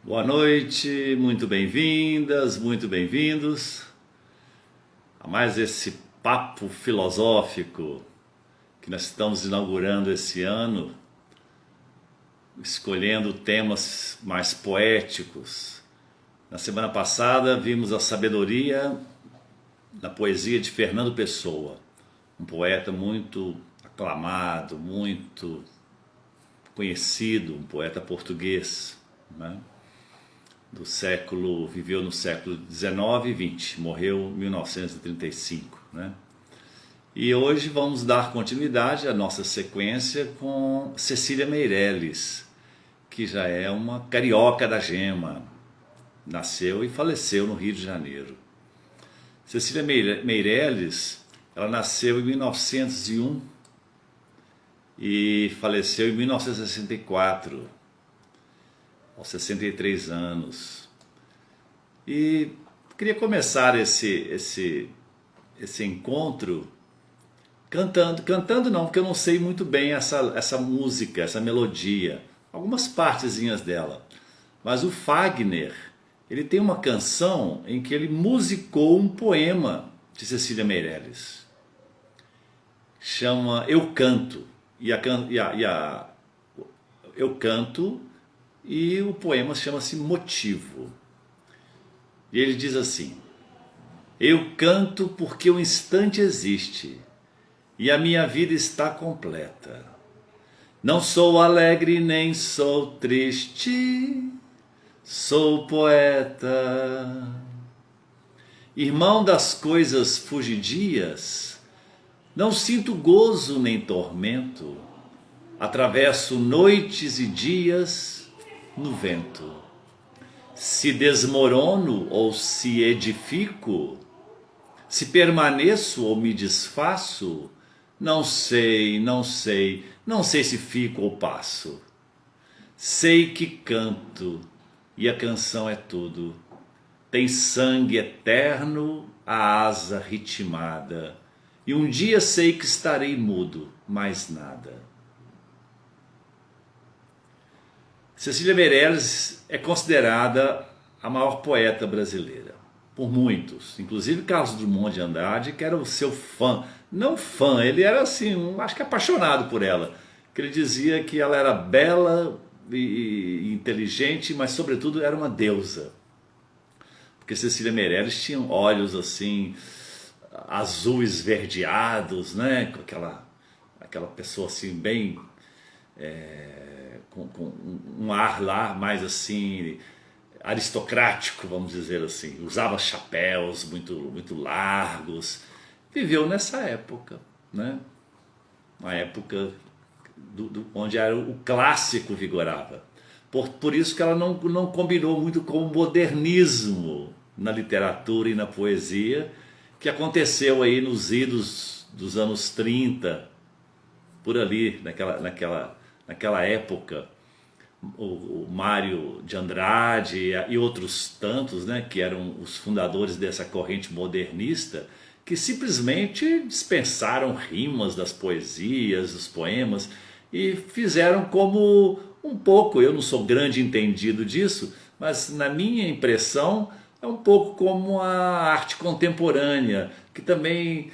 Boa noite, muito bem-vindas, muito bem-vindos a mais esse papo filosófico que nós estamos inaugurando esse ano, escolhendo temas mais poéticos. Na semana passada vimos a sabedoria da poesia de Fernando Pessoa, um poeta muito aclamado, muito conhecido, um poeta português, né? Viveu no século XIX e XX, morreu em 1935, né? E hoje vamos dar continuidade à nossa sequência com Cecília Meirelles, que já é uma carioca da gema, nasceu e faleceu no Rio de Janeiro. Cecília Meirelles, ela nasceu em 1901 e faleceu em 1964. Aos 63 anos. E queria começar esse encontro cantando não, porque eu não sei muito bem essa música, essa melodia, algumas partezinhas dela. Mas o Fagner, ele tem uma canção em que ele musicou um poema de Cecília Meirelles. Chama Eu Canto. Eu Canto. E o poema chama-se Motivo. E ele diz assim: eu canto porque o instante existe e a minha vida está completa. Não sou alegre nem sou triste, sou poeta. Irmão das coisas fugidias, não sinto gozo nem tormento, atravesso noites e dias no vento. Se desmorono ou se edifico, se permaneço ou me desfaço, não sei se fico ou passo. Sei que canto e a canção é tudo. Tem sangue eterno, a asa ritmada, e um dia sei que estarei mudo, mais nada. Cecília Meirelles é considerada a maior poeta brasileira, por muitos, inclusive Carlos Drummond de Andrade, que era o seu fã, não fã, ele era assim, acho que apaixonado por ela, que ele dizia que ela era bela e inteligente, mas sobretudo era uma deusa, porque Cecília Meirelles tinha olhos assim, azul esverdeados, né? Com aquela pessoa assim bem... com um ar lá mais assim aristocrático, vamos dizer assim. Usava chapéus muito largos. Viveu nessa época, né? Uma época onde o clássico vigorava. Por isso que ela não combinou muito com o modernismo na literatura e na poesia, que aconteceu aí nos idos dos anos 30, por ali, naquela época. O Mário de Andrade e outros tantos, né, que eram os fundadores dessa corrente modernista, que simplesmente dispensaram rimas das poesias, dos poemas, e fizeram como um pouco, eu não sou grande entendido disso, mas na minha impressão é um pouco como a arte contemporânea, que também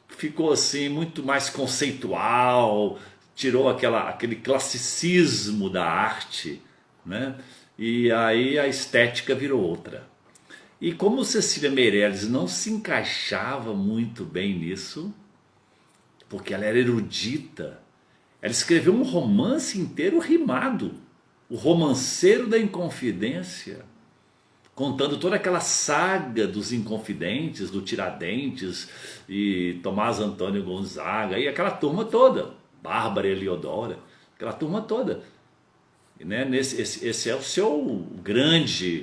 ficou assim muito mais conceitual, tirou aquele classicismo da arte, né? E aí a estética virou outra. E como Cecília Meirelles não se encaixava muito bem nisso, porque ela era erudita, ela escreveu um romance inteiro rimado, O Romanceiro da Inconfidência, contando toda aquela saga dos Inconfidentes, do Tiradentes e Tomás Antônio Gonzaga e aquela turma toda. Bárbara Eliodora, aquela turma toda, né? Esse é a sua grande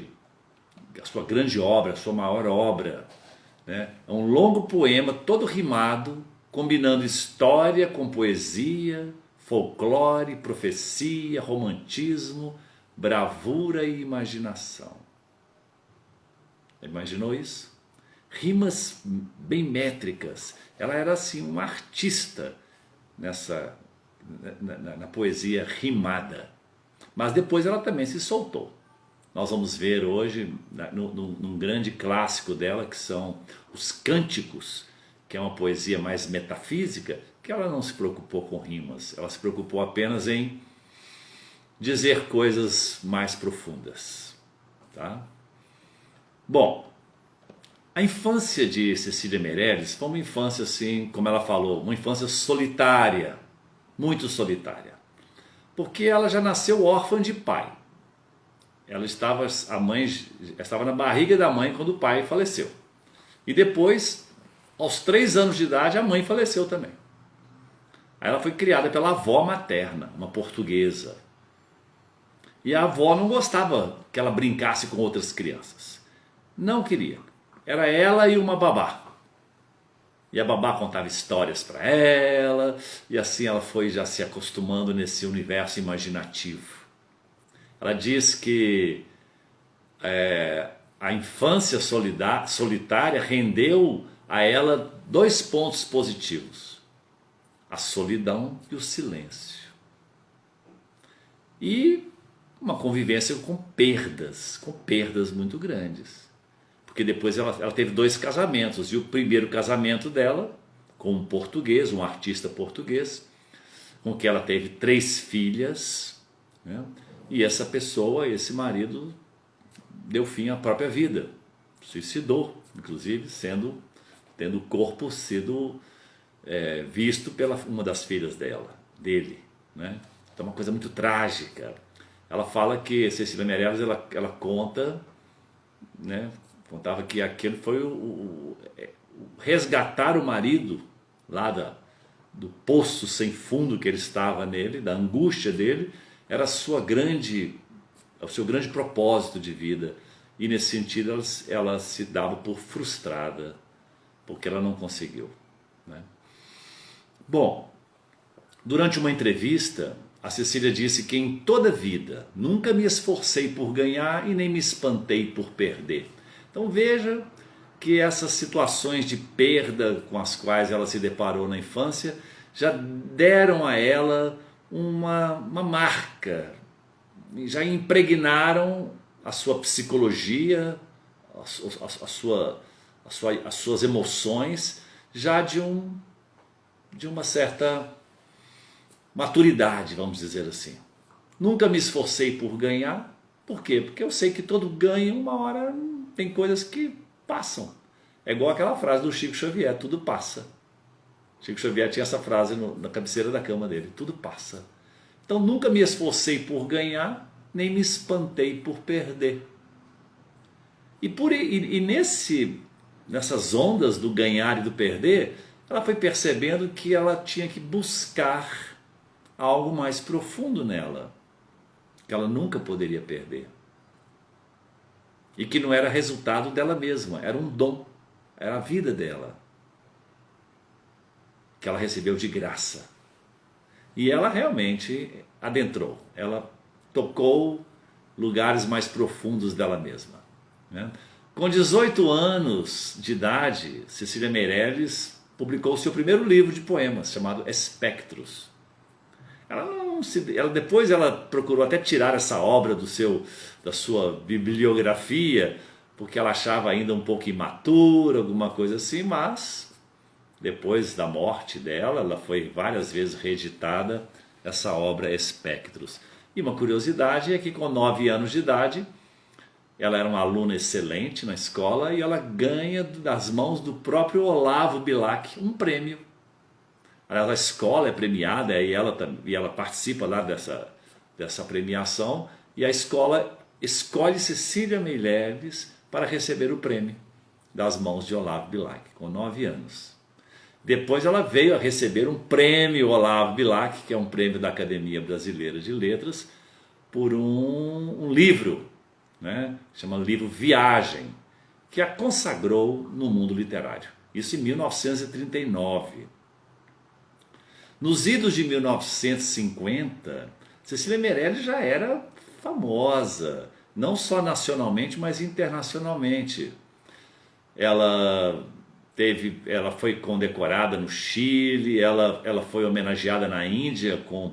obra, a sua maior obra, né? É um longo poema todo rimado, combinando história com poesia, folclore, profecia, romantismo, bravura e imaginação. Imaginou isso? Rimas bem métricas. Ela era assim uma artista na poesia rimada. Mas depois ela também se soltou. nós vamos ver hoje num grande clássico dela, que são os Cânticos, que é uma poesia mais metafísica, que ela não se preocupou com rimas, ela se preocupou apenas em dizer coisas mais profundas. Tá? Bom, a infância de Cecília Meirelles foi uma infância, assim, como ela falou, uma infância solitária, muito solitária. Porque ela já nasceu órfã de pai. A mãe estava na barriga da mãe quando o pai faleceu. E depois, aos 3 anos de idade, a mãe faleceu também. Aí ela foi criada pela avó materna, uma portuguesa. E a avó não gostava que ela brincasse com outras crianças. Não queria. Era ela e uma babá. E a babá contava histórias para ela, e assim ela foi já se acostumando nesse universo imaginativo. Ela diz que a infância solitária rendeu a ela 2 pontos positivos: a solidão e o silêncio. E uma convivência com perdas muito grandes. Porque depois ela teve 2 casamentos, e o primeiro casamento dela, com um português, um artista português, com que ela teve 3 filhas, né? E essa pessoa, esse marido, deu fim à própria vida, suicidou, inclusive tendo o corpo sido visto pela uma das filhas dele, né? Então é uma coisa muito trágica. Ela fala que Cecília Meirelles, ela conta, né, contava que aquele foi o resgatar o marido lá do poço sem fundo que ele estava nele, da angústia dele, era o seu grande propósito de vida. E nesse sentido ela se dava por frustrada, porque ela não conseguiu, né? Bom, durante uma entrevista, a Cecília disse que em toda a vida nunca me esforcei por ganhar e nem me espantei por perder. Então veja que essas situações de perda com as quais ela se deparou na infância já deram a ela uma marca, já impregnaram a sua psicologia, as suas emoções, já de uma certa maturidade, vamos dizer assim. Nunca me esforcei por ganhar. Por quê? Porque eu sei que todo ganho, uma hora, tem coisas que passam. É igual aquela frase do Chico Xavier: tudo passa. Chico Xavier tinha essa frase na cabeceira da cama dele: tudo passa. Então nunca me esforcei por ganhar, nem me espantei por perder. E nessas ondas do ganhar e do perder, ela foi percebendo que ela tinha que buscar algo mais profundo nela, que ela nunca poderia perder. E que não era resultado dela mesma, era um dom, era a vida dela, que ela recebeu de graça. E ela realmente adentrou, ela tocou lugares mais profundos dela mesma, né? Com 18 anos de idade, Cecília Meirelles publicou o seu primeiro livro de poemas, chamado Espectros. Depois ela procurou até tirar essa obra da sua bibliografia, porque ela achava ainda um pouco imatura, alguma coisa assim, mas depois da morte dela, ela foi várias vezes reeditada, essa obra Espectros. E uma curiosidade é que com 9 anos de idade, ela era uma aluna excelente na escola e ela ganha das mãos do próprio Olavo Bilac um prêmio. Aliás, a escola é premiada e ela participa lá dessa premiação, e a escola escolhe Cecília Meirelles para receber o prêmio das mãos de Olavo Bilac, com 9 anos. Depois ela veio a receber um prêmio Olavo Bilac, que é um prêmio da Academia Brasileira de Letras, por um livro, né, chama livro Viagem, que a consagrou no mundo literário. Isso em 1939. Nos idos de 1950, Cecília Meirelles já era famosa, não só nacionalmente, mas internacionalmente. Ela foi condecorada no Chile, ela foi homenageada na Índia com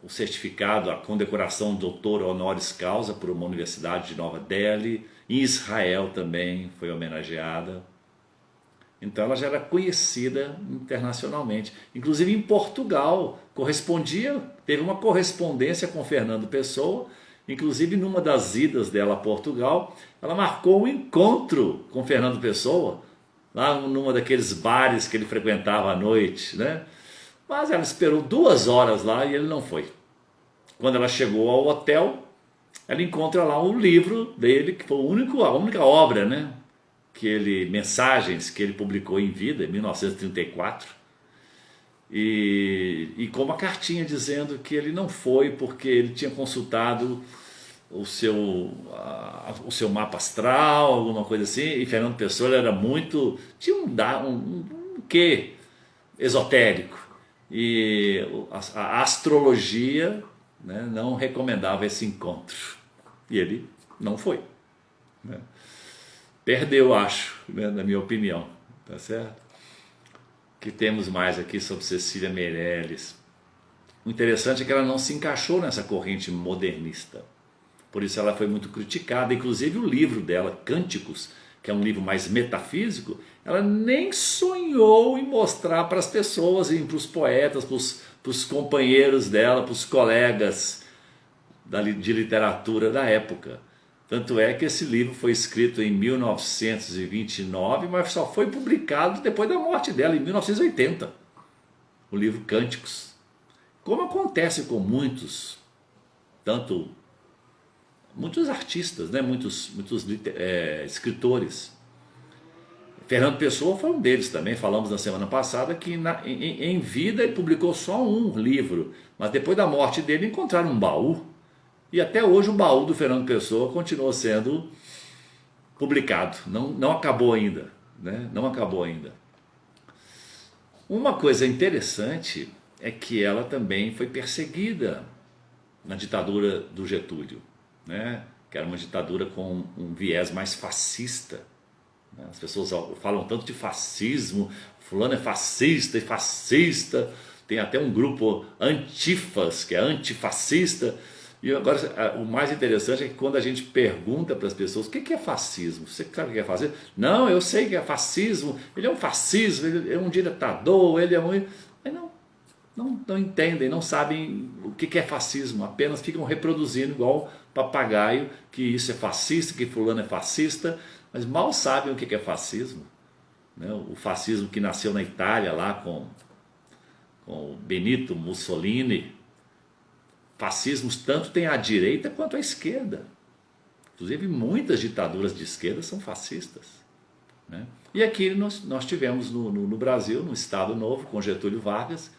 o certificado, a condecoração doutor honoris causa por uma universidade de Nova Delhi. Em Israel também foi homenageada. Então ela já era conhecida internacionalmente. Inclusive em Portugal, teve uma correspondência com Fernando Pessoa. Inclusive numa das idas dela a Portugal, ela marcou um encontro com Fernando Pessoa, lá numa daqueles bares que ele frequentava à noite, né? Mas ela esperou 2 horas lá e ele não foi. Quando ela chegou ao hotel, ela encontra lá um livro dele, que foi a única obra, né? Mensagens que ele publicou em vida, em 1934. E com uma cartinha dizendo que ele não foi porque ele tinha consultado o seu mapa astral, alguma coisa assim, e Fernando Pessoa era tinha um quê esotérico, e a astrologia, né, não recomendava esse encontro, e ele não foi, né? Perdeu, acho, né, na minha opinião, tá certo? Que temos mais aqui sobre Cecília Meirelles. O interessante é que ela não se encaixou nessa corrente modernista, por isso ela foi muito criticada. Inclusive o livro dela, Cânticos, que é um livro mais metafísico, ela nem sonhou em mostrar para as pessoas, para os poetas, para os companheiros dela, para os colegas de literatura da época. Tanto é que esse livro foi escrito em 1929, mas só foi publicado depois da morte dela, em 1980. O livro Cânticos. Como acontece com muitos artistas, né? muitos escritores. Fernando Pessoa foi um deles também. Falamos na semana passada que em vida ele publicou só um livro, mas depois da morte dele encontraram um baú. E até hoje o baú do Fernando Pessoa continua sendo publicado, não acabou ainda, né? Não acabou ainda. Uma coisa interessante é que ela também foi perseguida na ditadura do Getúlio, né? Que era uma ditadura com um viés mais fascista, né? As pessoas falam tanto de fascismo, fulano é fascista e fascista, tem até um grupo antifas, que é antifascista. E agora o mais interessante é que quando a gente pergunta para as pessoas o que é fascismo, você sabe o que é fascismo? Não, eu sei que é fascismo, ele é um fascismo, ele é um ditador, ele é um... Mas não entendem, não sabem o que é fascismo, apenas ficam reproduzindo igual papagaio que isso é fascista, que fulano é fascista, mas mal sabem o que é fascismo, né? O fascismo que nasceu na Itália lá com o Benito Mussolini. Fascismos tanto tem à direita quanto à esquerda. Inclusive muitas ditaduras de esquerda são fascistas, né? E aqui nós tivemos no Brasil, no Estado Novo, com Getúlio Vargas,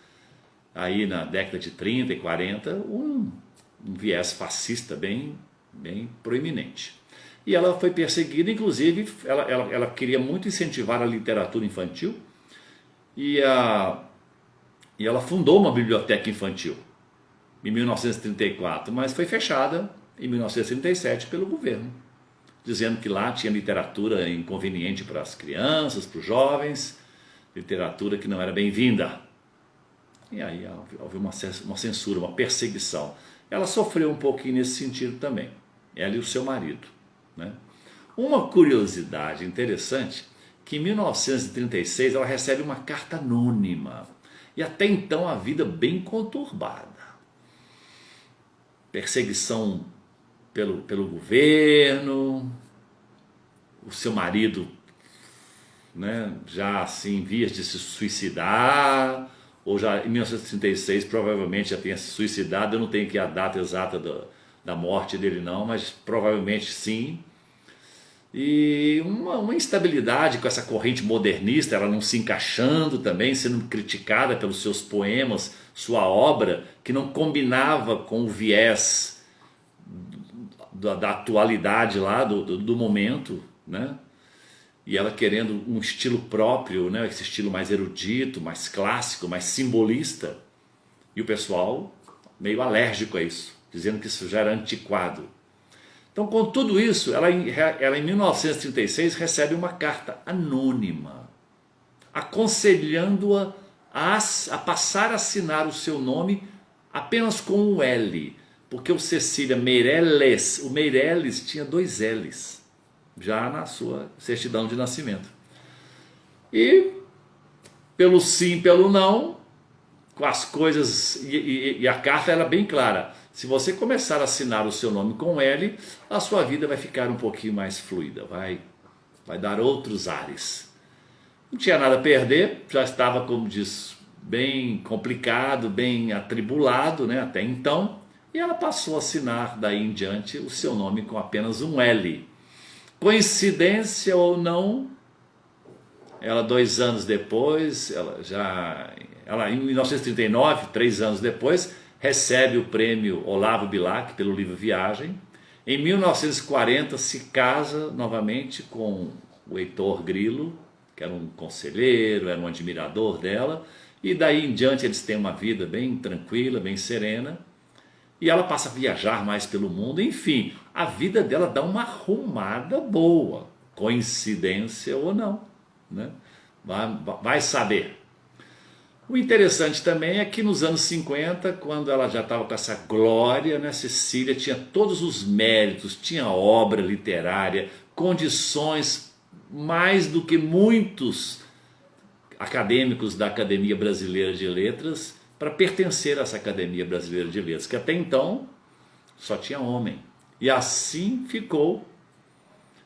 aí na década de 30 e 40, um viés fascista bem proeminente. E ela foi perseguida, inclusive ela queria muito incentivar a literatura infantil, e ela fundou uma biblioteca infantil em 1934, mas foi fechada em 1937 pelo governo, dizendo que lá tinha literatura inconveniente para as crianças, para os jovens, literatura que não era bem-vinda. E aí houve uma censura, uma perseguição. Ela sofreu um pouquinho nesse sentido também, ela e o seu marido, né? Uma curiosidade interessante, que em 1936 ela recebe uma carta anônima, e até então a vida bem conturbada. Perseguição pelo governo, o seu marido, né, já assim, em vias de se suicidar, ou já em 1936 provavelmente já tenha se suicidado. Eu não tenho aqui a data exata da morte dele não, mas provavelmente sim. E uma instabilidade com essa corrente modernista, ela não se encaixando também, sendo criticada pelos seus poemas, sua obra, que não combinava com o viés da atualidade lá, do momento, né? E ela querendo um estilo próprio, né? Esse estilo mais erudito, mais clássico, mais simbolista, e o pessoal meio alérgico a isso, dizendo que isso já era antiquado. Então, com tudo isso, ela em 1936 recebe uma carta anônima, aconselhando-a a passar a assinar o seu nome apenas com um L, porque o Cecília Meirelles, o Meirelles tinha 2 L's, já na sua certidão de nascimento. E pelo sim, pelo não, com as coisas, e a carta era bem clara: se você começar a assinar o seu nome com L, a sua vida vai ficar um pouquinho mais fluida, vai dar outros ares. Não tinha nada a perder, já estava, como diz, bem complicado, bem atribulado, né, até então, e ela passou a assinar daí em diante o seu nome com apenas um L. Coincidência ou não, ela 2 anos depois, ela em 1939, 3 anos depois, recebe o prêmio Olavo Bilac pelo livro Viagem. Em 1940 se casa novamente com o Heitor Grilo, que era um conselheiro, era um admirador dela, e daí em diante eles têm uma vida bem tranquila, bem serena, e ela passa a viajar mais pelo mundo. Enfim, a vida dela dá uma arrumada boa, coincidência ou não, né? Vai saber. O interessante também é que nos anos 50, quando ela já estava com essa glória, né, Cecília tinha todos os méritos, tinha obra literária, condições mais do que muitos acadêmicos da Academia Brasileira de Letras para pertencer a essa Academia Brasileira de Letras, que até então só tinha homem. E assim ficou.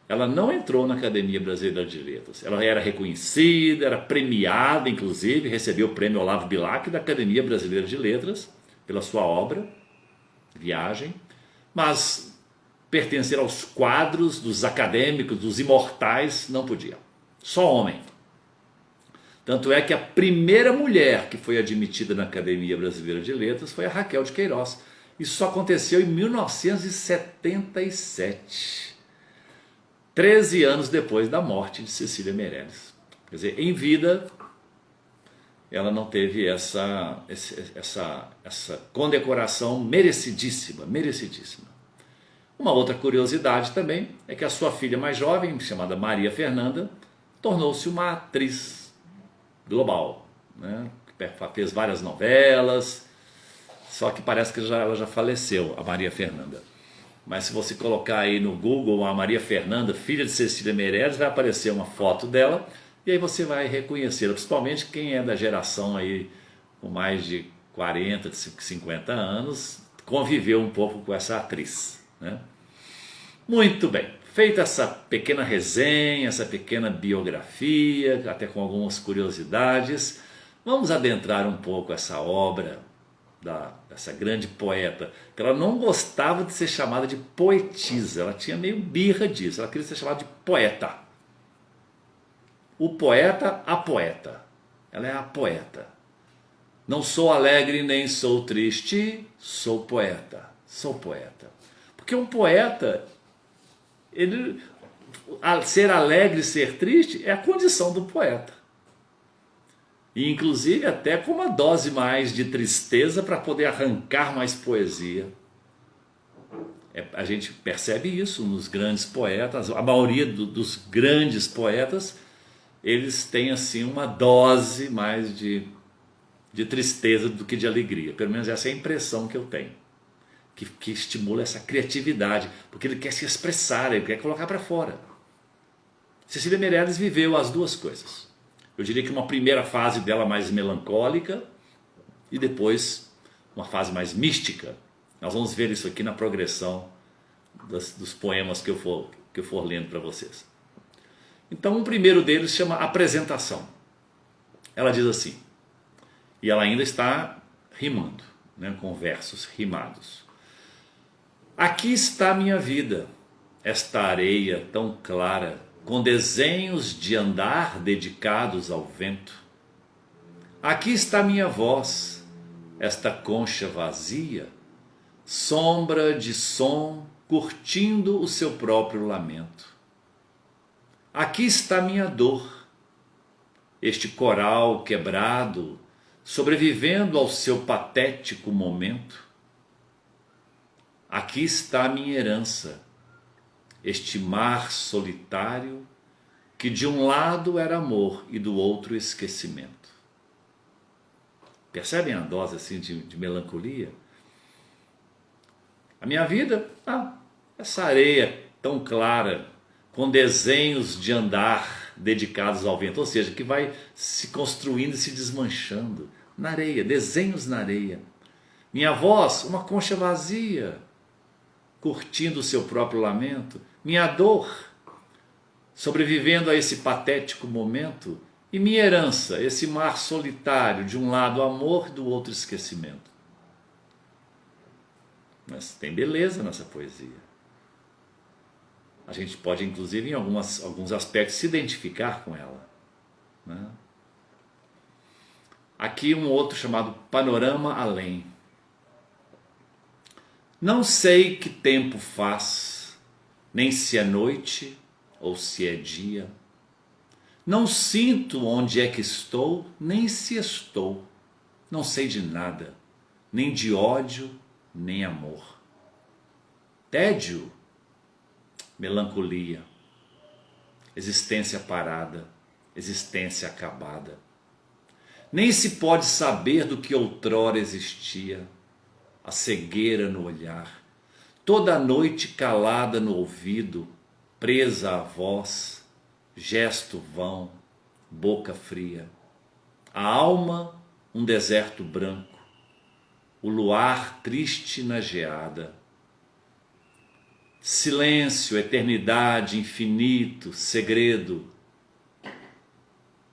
Ela não entrou na Academia Brasileira de Letras. Ela era reconhecida, era premiada, inclusive, recebeu o prêmio Olavo Bilac da Academia Brasileira de Letras pela sua obra, Viagem, mas pertencer aos quadros dos acadêmicos, dos imortais, não podia. Só homem. Tanto é que a primeira mulher que foi admitida na Academia Brasileira de Letras foi a Raquel de Queiroz. Isso só aconteceu em 1977. 13 anos depois da morte de Cecília Meirelles. Quer dizer, em vida, ela não teve essa condecoração merecidíssima, merecidíssima. Uma outra curiosidade também é que a sua filha mais jovem, chamada Maria Fernanda, tornou-se uma atriz global, né? Fez várias novelas, só que parece que ela já faleceu, a Maria Fernanda. Mas se você colocar aí no Google a Maria Fernanda, filha de Cecília Meirelles, vai aparecer uma foto dela, e aí você vai reconhecê-la, principalmente quem é da geração aí com mais de 40, 50 anos, conviveu um pouco com essa atriz, né? Muito bem, feita essa pequena resenha, essa pequena biografia, até com algumas curiosidades, vamos adentrar um pouco essa obra dessa grande poeta, que ela não gostava de ser chamada de poetisa, ela tinha meio birra disso, ela queria ser chamada de poeta. O poeta, a poeta. Ela é a poeta. Não sou alegre nem sou triste, sou poeta. Sou poeta. Porque um poeta, ser alegre e ser triste é a condição do poeta. E inclusive até com uma dose mais de tristeza para poder arrancar mais poesia. A gente percebe isso nos grandes poetas, a maioria dos grandes poetas, eles têm assim uma dose mais de tristeza do que de alegria. Pelo menos essa é a impressão que eu tenho. Que estimula essa criatividade, porque ele quer se expressar, ele quer colocar para fora. Cecília Meirelles viveu as duas coisas. Eu diria que uma primeira fase dela mais melancólica e depois uma fase mais mística. Nós vamos ver isso aqui na progressão dos poemas que eu for lendo para vocês. Então, um primeiro deles chama Apresentação. Ela diz assim, e ela ainda está rimando, né, com versos rimados. Aqui está a minha vida, esta areia tão clara, com desenhos de andar dedicados ao vento. Aqui está minha voz, esta concha vazia, sombra de som, curtindo o seu próprio lamento. Aqui está minha dor, este coral quebrado, sobrevivendo ao seu patético momento. Aqui está minha herança, este mar solitário, que de um lado era amor e do outro esquecimento. Percebem a dose assim de melancolia? A minha vida, essa areia tão clara, com desenhos de andar dedicados ao vento, ou seja, que vai se construindo e se desmanchando na areia, desenhos na areia. Minha voz, uma concha vazia, curtindo o seu próprio lamento. Minha dor, sobrevivendo a esse patético momento. E minha herança, esse mar solitário, de um lado amor, do outro esquecimento. Mas tem beleza nessa poesia. A gente pode, inclusive, em alguns aspectos, se identificar com ela, né? Aqui um outro chamado Panorama Além. Não sei que tempo faz, nem se é noite ou se é dia. Não sinto onde é que estou, nem se estou. Não sei de nada, nem de ódio, nem amor. Tédio, melancolia, existência parada, existência acabada. Nem se pode saber do que outrora existia, a cegueira no olhar, toda a noite calada no ouvido, presa à voz, gesto vão, boca fria. A alma, um deserto branco, o luar triste na geada. Silêncio, eternidade, infinito, segredo.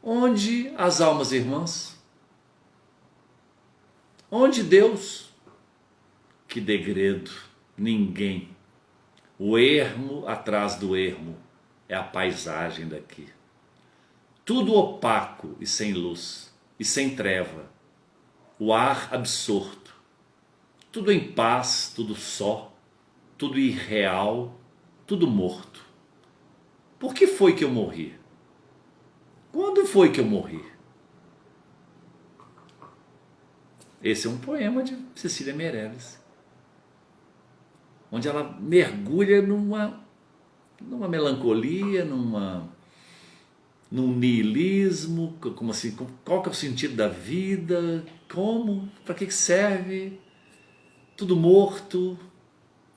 Onde as almas irmãs? Onde Deus? Que degredo, ninguém. O ermo atrás do ermo é a paisagem daqui. Tudo opaco e sem luz, e sem treva. O ar absorto. Tudo em paz, tudo só, tudo irreal, tudo morto. Por que foi que eu morri? Quando foi que eu morri? Esse é um poema de Cecília Meirelles, onde ela mergulha numa melancolia, num niilismo, como assim, qual que é o sentido da vida, como, para que serve, tudo morto,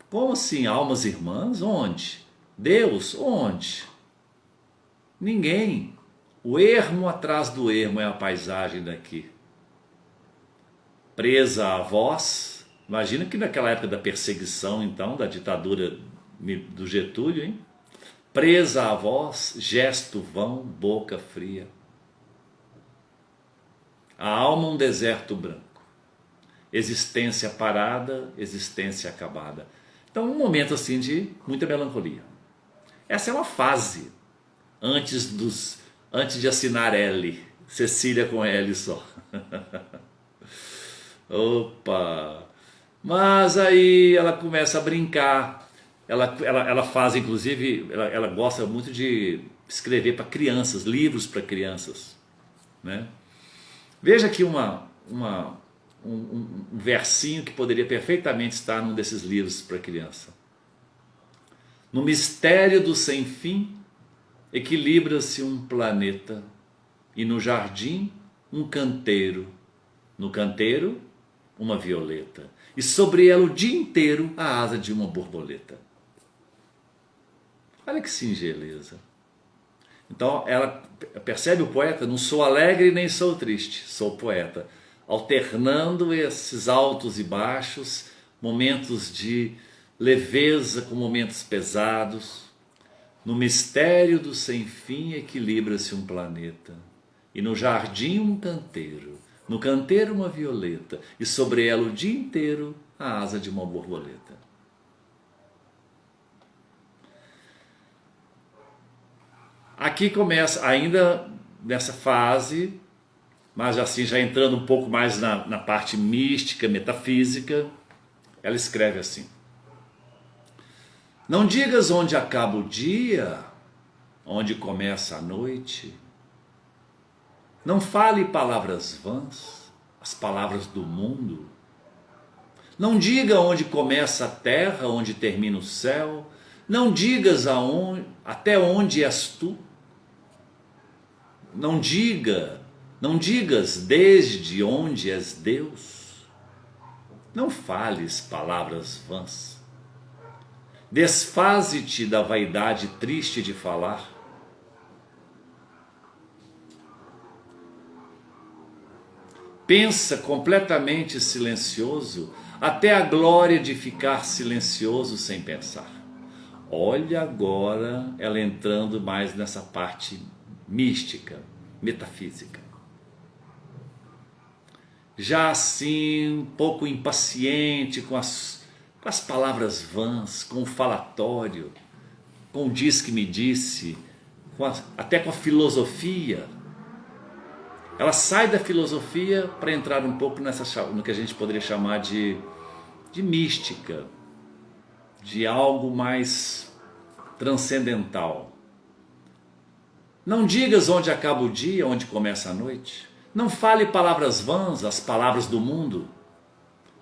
como assim, almas irmãs, onde? Deus, onde? Ninguém. O ermo atrás do ermo é a paisagem daqui. Presa à voz, imagina que naquela época da perseguição, então, da ditadura do Getúlio, hein? Presa à voz, gesto vão, boca fria. A alma um deserto branco. Existência parada, existência acabada. Então um momento assim de muita melancolia. Essa é uma fase antes de assinar L, Cecília com L só. Opa! Mas aí ela começa a brincar. Ela faz, inclusive, ela gosta muito de escrever para crianças, livros para crianças, né? Veja aqui um versinho que poderia perfeitamente estar num desses livros para criança. No mistério do sem fim, equilibra-se um planeta, e no jardim um canteiro, no canteiro uma violeta, e sobre ela o dia inteiro a asa de uma borboleta. Olha que singeleza. Então ela percebe, o poeta, não sou alegre nem sou triste, sou poeta, alternando esses altos e baixos, momentos de leveza com momentos pesados. No mistério do sem fim equilibra-se um planeta, e no jardim um canteiro, no canteiro uma violeta, e sobre ela o dia inteiro a asa de uma borboleta. Aqui começa, ainda nessa fase, mas assim já entrando um pouco mais na parte mística, metafísica, ela escreve assim: não digas onde acaba o dia, onde começa a noite. Não fale palavras vãs, as palavras do mundo. Não diga onde começa a terra, onde termina o céu. Não digas até onde és tu. Não diga Não digas desde onde és Deus. Não fales palavras vãs. Desfaze-te da vaidade triste de falar. Pensa completamente silencioso, até a glória de ficar silencioso sem pensar. Olha agora ela entrando mais nessa parte mística, metafísica. Já assim, um pouco impaciente com as palavras vãs, com o falatório, com o diz que me disse, até com a filosofia. Ela sai da filosofia para entrar um pouco no que a gente poderia chamar de mística, de algo mais transcendental. Não digas onde acaba o dia, onde começa a noite. Não fale palavras vãs, as palavras do mundo.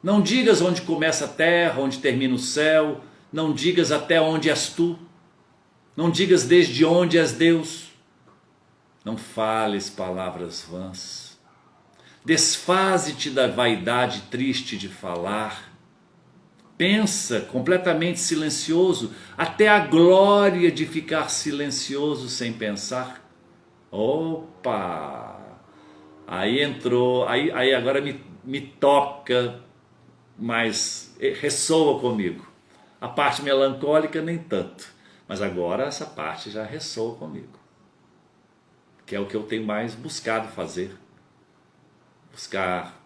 Não digas onde começa a terra, onde termina o céu. Não digas até onde és tu. Não digas desde onde és Deus. Não fales palavras vãs. Desfaze-te da vaidade triste de falar. Pensa completamente silencioso, até a glória de ficar silencioso sem pensar. Opa! Aí entrou, aí agora me toca, mas ressoa comigo. A parte melancólica nem tanto, mas agora essa parte já ressoa comigo. Que é o que eu tenho mais buscado fazer. Buscar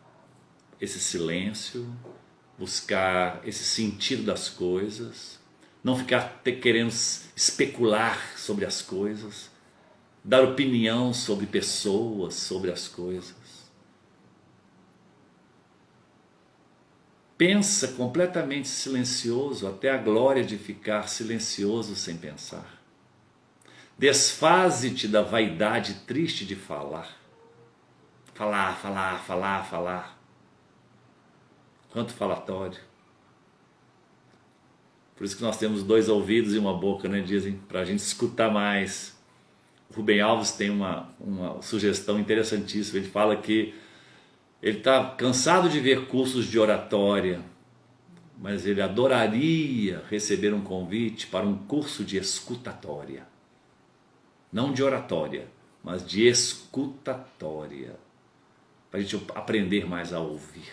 esse silêncio, buscar esse sentido das coisas, não ficar querendo especular sobre as coisas, dar opinião sobre pessoas, sobre as coisas. Pensa completamente silencioso, até a glória de ficar silencioso sem pensar. Desfaze-te da vaidade triste de falar. Falar, falar, falar, falar. Quanto falatório. Por isso que nós temos 2 ouvidos e uma boca, né? Dizem, para a gente escutar mais. O Rubem Alves tem uma sugestão interessantíssima. Ele fala que ele está cansado de ver cursos de oratória, mas ele adoraria receber um convite para um curso de escutatória. Não de oratória, mas de escutatória. Para a gente aprender mais a ouvir.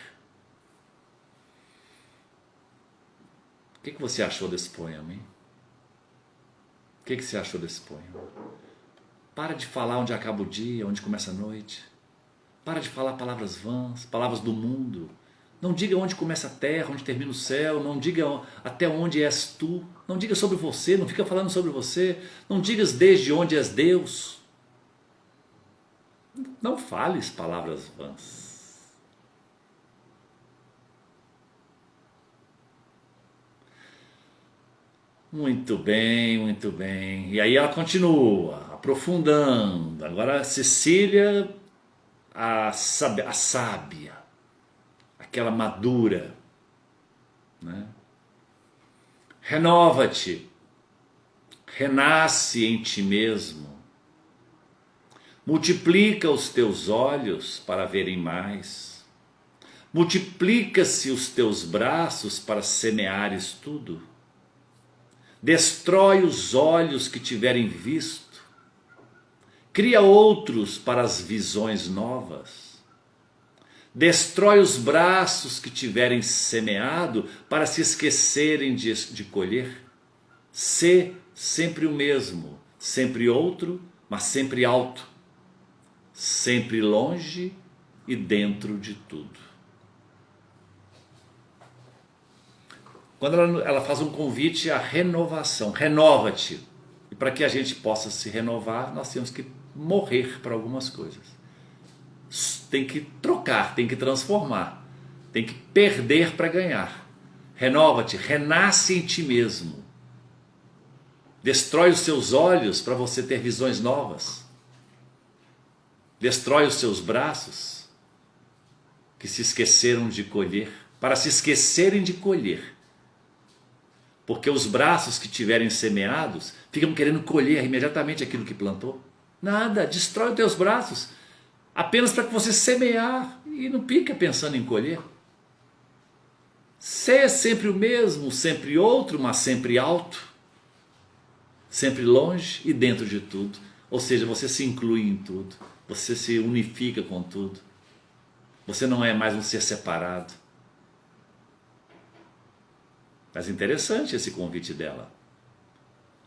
O que você achou desse poema, hein? O que você achou desse poema? Para de falar onde acaba o dia, onde começa a noite. Para de falar palavras vãs, palavras do mundo. Não diga onde começa a terra, onde termina o céu. Não diga até onde és tu. Não diga sobre você, não fica falando sobre você. Não digas desde onde és Deus. Não fales palavras vãs. Muito bem, muito bem. E aí ela continua, aprofundando. Agora Cecília, a sábia, aquela madura, né? Renova-te, renasce em ti mesmo, multiplica os teus olhos para verem mais, multiplica-se os teus braços para semeares tudo, destrói os olhos que tiverem visto, cria outros para as visões novas, destrói os braços que tiverem semeado para se esquecerem de colher. Sê sempre o mesmo, sempre outro, mas sempre alto, sempre longe e dentro de tudo. Quando ela faz um convite à renovação, renova-te. E para que a gente possa se renovar, nós temos que morrer para algumas coisas. Tem que trocar, tem que transformar, tem que perder para ganhar. Renova-te, renasce em ti mesmo. Destrói os seus olhos para você ter visões novas. Destrói os seus braços que se esqueceram de colher, para se esquecerem de colher. Porque os braços que tiverem semeados ficam querendo colher imediatamente aquilo que plantou. Nada, destrói os teus braços. apenas para que você semear e não fica pensando em colher. Ser sempre o mesmo, sempre outro, mas sempre alto, sempre longe e dentro de tudo. Ou seja, você se inclui em tudo, você se unifica com tudo. Você não é mais um ser separado. Mas interessante esse convite dela.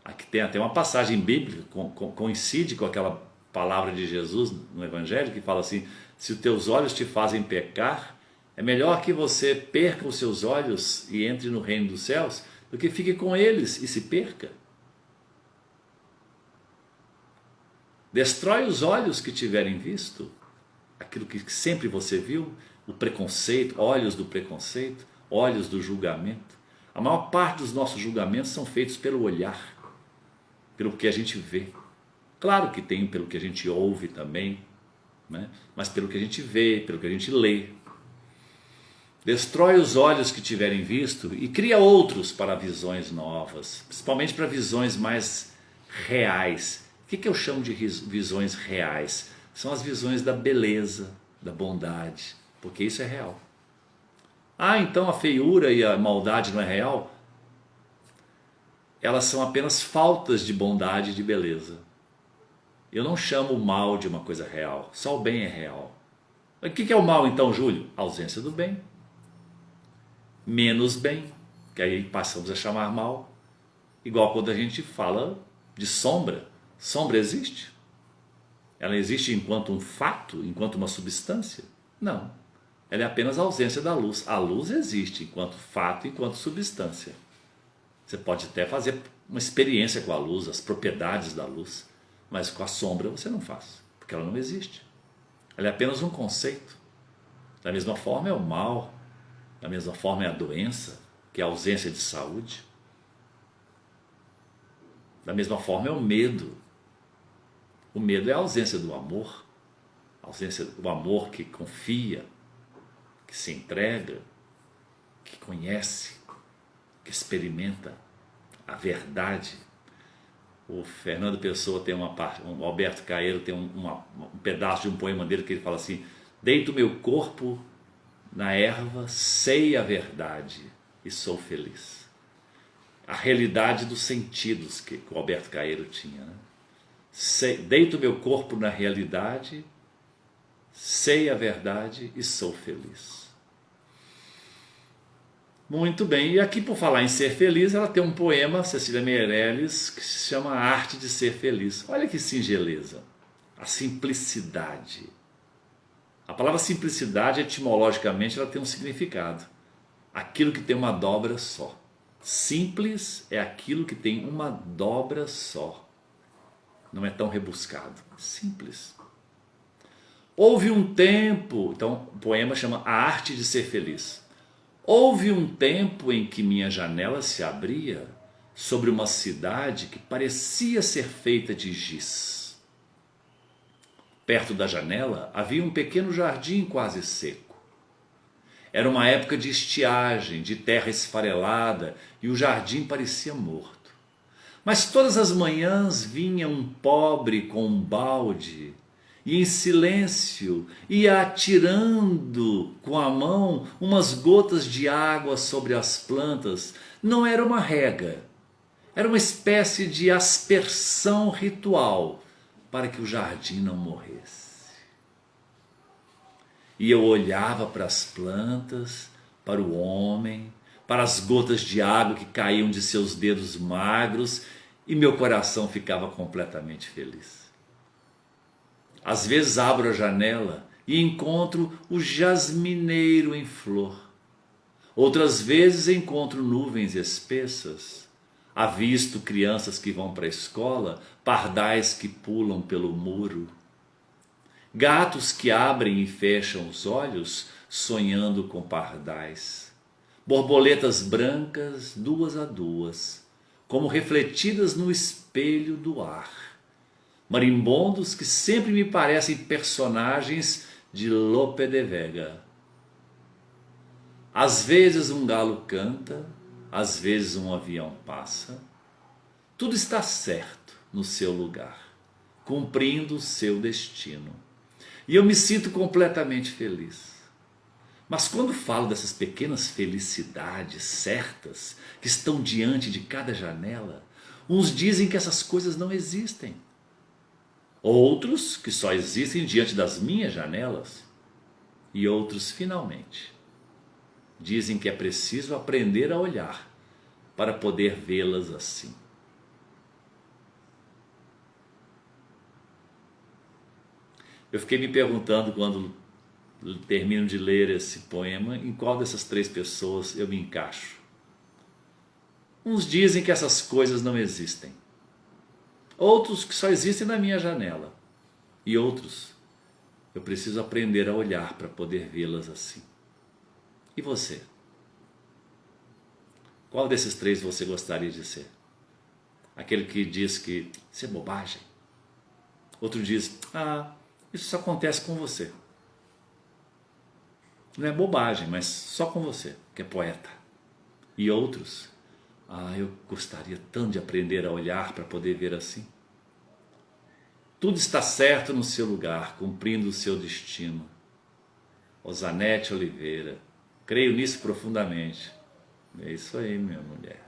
Aqui tem até uma passagem bíblica, coincide com aquela palavra de Jesus no Evangelho, que fala assim: se os teus olhos te fazem pecar, é melhor que você perca os seus olhos e entre no reino dos céus, do que fique com eles e se perca. Destrói os olhos que tiverem visto, aquilo que sempre você viu, o preconceito, olhos do preconceito, olhos do julgamento. A maior parte dos nossos julgamentos são feitos pelo olhar, pelo que a gente vê. Claro que tem pelo que a gente ouve também, né? Mas pelo que a gente vê, pelo que a gente lê. Destrói os olhos que tiverem visto e cria outros para visões novas, principalmente para visões mais reais. O que eu chamo de visões reais? São as visões da beleza, da bondade, porque isso é real. Ah, então a feiura e a maldade não é real? Elas são apenas faltas de bondade e de beleza. Eu não chamo o mal de uma coisa real, só o bem é real. O que é o mal então, Júlio? A ausência do bem. Menos bem, que aí passamos a chamar mal. Igual quando a gente fala de sombra. Sombra existe? Ela existe enquanto um fato, enquanto uma substância? Não. Ela é apenas a ausência da luz. A luz existe enquanto fato, enquanto substância. Você pode até fazer uma experiência com a luz, as propriedades da luz, mas com a sombra você não faz, porque ela não existe. Ela é apenas um conceito. Da mesma forma é o mal, da mesma forma é a doença, que é a ausência de saúde. Da mesma forma é o medo. O medo é a ausência do amor, a ausência do amor que confia, que se entrega, que conhece, que experimenta a verdade. O Fernando Pessoa tem uma parte, o Alberto Caeiro tem um pedaço de um poema dele que ele fala assim: deito meu corpo na erva, sei a verdade e sou feliz. A realidade dos sentidos que o Alberto Caeiro tinha, né? Deito meu corpo na realidade, sei a verdade e sou feliz. Muito bem, e aqui por falar em ser feliz, ela tem um poema, Cecília Meirelles, que se chama A Arte de Ser Feliz. Olha que singeleza, a simplicidade. A palavra simplicidade, etimologicamente, ela tem um significado. Aquilo que tem uma dobra só. Simples é aquilo que tem uma dobra só. Não é tão rebuscado, simples. Houve um tempo, então o poema chama A Arte de Ser Feliz. Houve um tempo em que minha janela se abria sobre uma cidade que parecia ser feita de giz. Perto da janela havia um pequeno jardim quase seco. Era uma época de estiagem, de terra esfarelada, e o jardim parecia morto. Mas todas as manhãs vinha um pobre com um balde e em silêncio ia atirando com a mão umas gotas de água sobre as plantas. Não era uma rega, era uma espécie de aspersão ritual para que o jardim não morresse. E eu olhava para as plantas, para o homem, para as gotas de água que caíam de seus dedos magros, e meu coração ficava completamente feliz. Às vezes abro a janela e encontro o jasmineiro em flor. Outras vezes encontro nuvens espessas. Avisto crianças que vão para a escola, pardais que pulam pelo muro. Gatos que abrem e fecham os olhos, sonhando com pardais. Borboletas brancas, duas a duas, como refletidas no espelho do ar. Marimbondos que sempre me parecem personagens de Lope de Vega. Às vezes um galo canta, às vezes um avião passa. Tudo está certo no seu lugar, cumprindo o seu destino. E eu me sinto completamente feliz. Mas quando falo dessas pequenas felicidades certas que estão diante de cada janela, uns dizem que essas coisas não existem. Outros que só existem diante das minhas janelas. E outros, finalmente, dizem que é preciso aprender a olhar para poder vê-las assim. Eu fiquei me perguntando quando termino de ler esse poema, em qual dessas três pessoas eu me encaixo. Uns dizem que essas coisas não existem. Outros que só existem na minha janela. E outros, eu preciso aprender a olhar para poder vê-las assim. E você? Qual desses três você gostaria de ser? Aquele que diz que isso é bobagem. Outro diz, isso só acontece com você. Não é bobagem, mas só com você, que é poeta. E outros, eu gostaria tanto de aprender a olhar para poder ver assim. Tudo está certo no seu lugar, cumprindo o seu destino. Osanete Oliveira, creio nisso profundamente. É isso aí, minha mulher.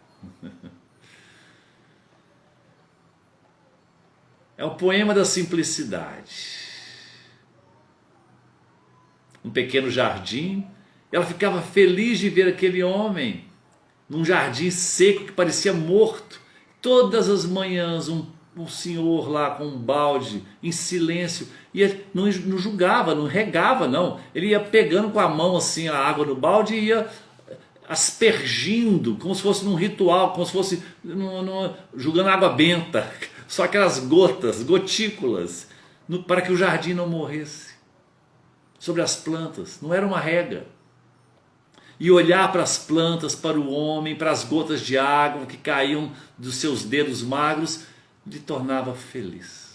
É o poema da simplicidade. Um pequeno jardim, ela ficava feliz de ver aquele homem num jardim seco que parecia morto. Todas as manhãs um senhor lá com um balde, em silêncio, não julgava, não regava não, ele ia pegando com a mão assim a água no balde e ia aspergindo, como se fosse num ritual, como se fosse jogando água benta, só aquelas gotas, gotículas, para que o jardim não morresse. Sobre as plantas, não era uma rega. E olhar para as plantas, para o homem, para as gotas de água que caíam dos seus dedos magros, lhe tornava feliz.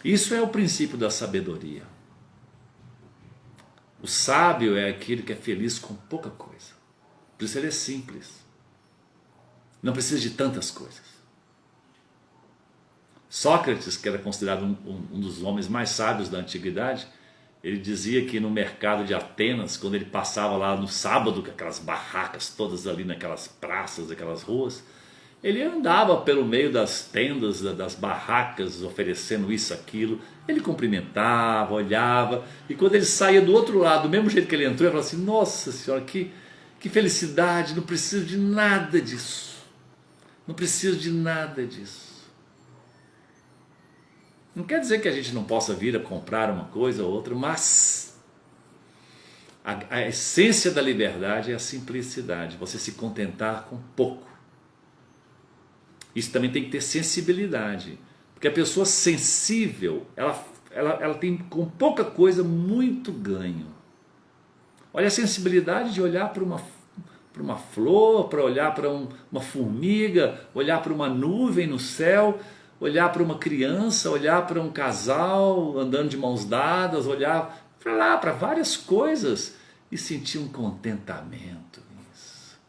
Isso é o princípio da sabedoria. O sábio é aquele que é feliz com pouca coisa. Por isso ele é simples. Não precisa de tantas coisas. Sócrates, que era considerado um dos homens mais sábios da antiguidade, ele dizia que no mercado de Atenas, quando ele passava lá no sábado, com aquelas barracas todas ali naquelas praças, aquelas ruas, ele andava pelo meio das tendas, das barracas, oferecendo isso, aquilo. Ele cumprimentava, olhava, e quando ele saía do outro lado, do mesmo jeito que ele entrou, ele falava assim, nossa senhora, que felicidade, não preciso de nada disso. Não preciso de nada disso. Não quer dizer que a gente não possa vir a comprar uma coisa ou outra, mas a essência da liberdade é a simplicidade, você se contentar com pouco. Isso também tem que ter sensibilidade, porque a pessoa sensível, ela tem com pouca coisa muito ganho. Olha a sensibilidade de olhar para uma flor, para olhar para uma formiga, olhar para uma nuvem no céu, olhar para uma criança, olhar para um casal andando de mãos dadas, olhar para várias coisas e sentir um contentamento nisso.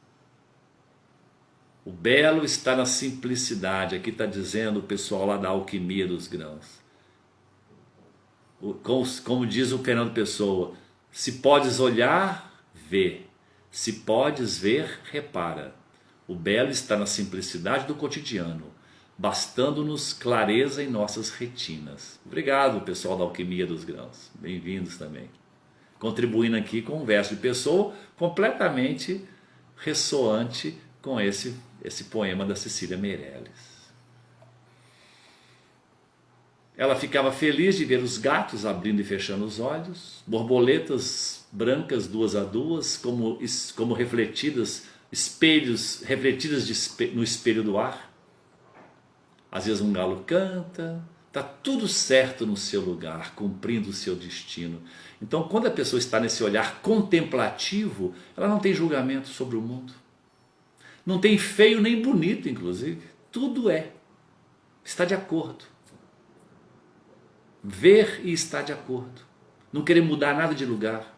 O belo está na simplicidade. Aqui está dizendo o pessoal lá da alquimia dos grãos. Como diz o Fernando Pessoa, se podes olhar, vê. Se podes ver, repara. O belo está na simplicidade do cotidiano, bastando-nos clareza em nossas retinas. Obrigado, pessoal da alquimia dos grãos. Bem-vindos também. Contribuindo aqui com um verso de Pessoa completamente ressoante com esse poema da Cecília Meirelles. Ela ficava feliz de ver os gatos abrindo e fechando os olhos, borboletas brancas duas a duas, como refletidas, refletidas no espelho do ar. Às vezes um galo canta, está tudo certo no seu lugar, cumprindo o seu destino. Então quando a pessoa está nesse olhar contemplativo, ela não tem julgamento sobre o mundo. Não tem feio nem bonito, inclusive. Tudo está de acordo. Ver e estar de acordo. Não querer mudar nada de lugar.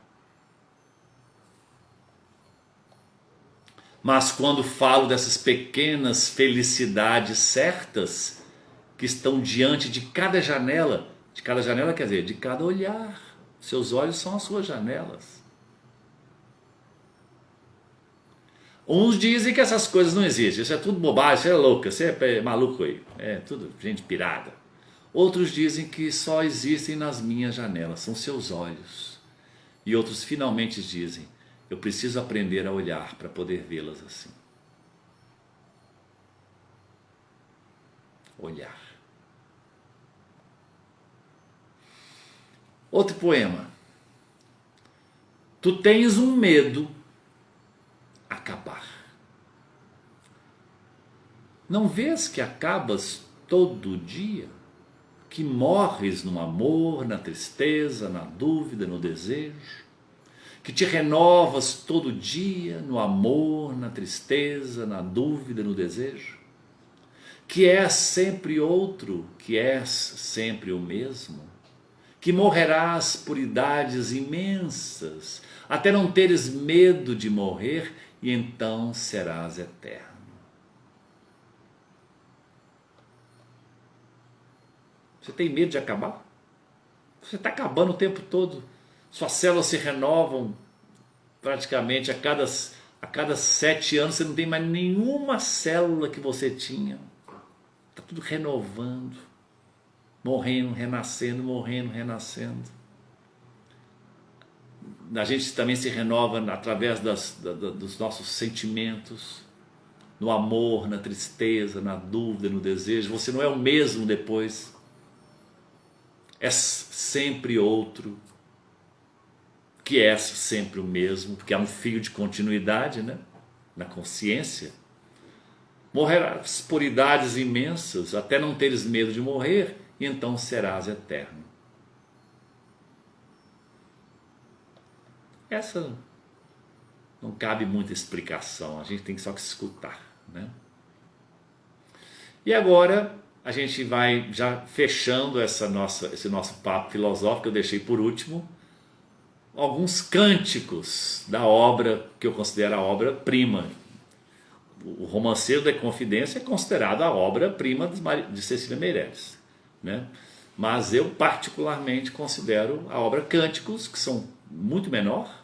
Mas quando falo dessas pequenas felicidades certas, que estão diante de cada janela, De cada janela quer dizer, de cada olhar. Seus olhos são as suas janelas. Uns dizem que essas coisas não existem, isso é tudo bobagem, isso é louco, você é maluco aí, é tudo gente pirada. Outros dizem que só existem nas minhas janelas, são seus olhos. E outros finalmente dizem, eu preciso aprender a olhar para poder vê-las assim. Olhar. Outro poema. Tu tens um medo acabar. Não vês que acabas todo dia? Que morres no amor, na tristeza, na dúvida, no desejo? Que te renovas todo dia no amor, na tristeza, na dúvida, no desejo? Que és sempre outro, que és sempre o mesmo? Que morrerás por idades imensas, até não teres medo de morrer, e então serás eterno. Você tem medo de acabar? Você está acabando o tempo todo. Suas células se renovam praticamente a cada 7 anos. Você não tem mais nenhuma célula que você tinha. Está tudo renovando. Morrendo, renascendo, morrendo, renascendo. A gente também se renova através dos nossos sentimentos, no amor, na tristeza, na dúvida, no desejo. Você não é o mesmo depois. É sempre outro, que é sempre o mesmo, porque há um fio de continuidade, né? Na consciência. Morrerás por idades imensas, até não teres medo de morrer, e então serás eterno. Essa não cabe muita explicação, a gente tem só que escutar, né? E agora a gente vai já fechando esse nosso papo filosófico, eu deixei por último, alguns cânticos da obra que eu considero a obra-prima. O Romanceiro da Confidência é considerado a obra-prima de Cecília Meirelles, né? Mas eu particularmente considero a obra Cânticos, que são muito menor,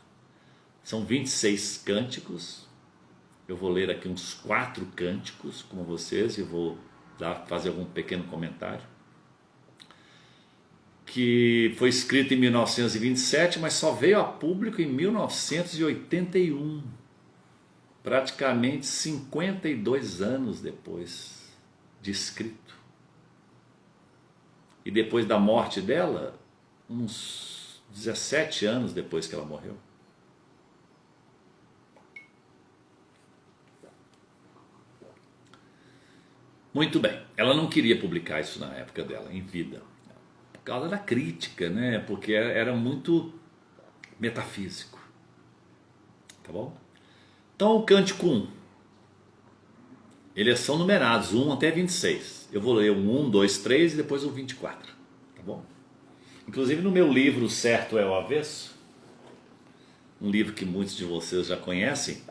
são 26 cânticos. Eu vou ler aqui uns 4 cânticos com vocês e vou fazer algum pequeno comentário. Que foi escrito em 1927, mas só veio a público em 1981. Praticamente 52 anos depois de escrito. E depois da morte dela, uns 17 anos depois que ela morreu. Muito bem, ela não queria publicar isso na época dela, em vida. Por causa da crítica, né? Porque era muito metafísico. Tá bom? Então o cântico 1, eles são numerados, 1 até 26. Eu vou ler o 1, 2, 3 e depois o 24, tá bom? Inclusive no meu livro Certo é o Avesso, um livro que muitos de vocês já conhecem,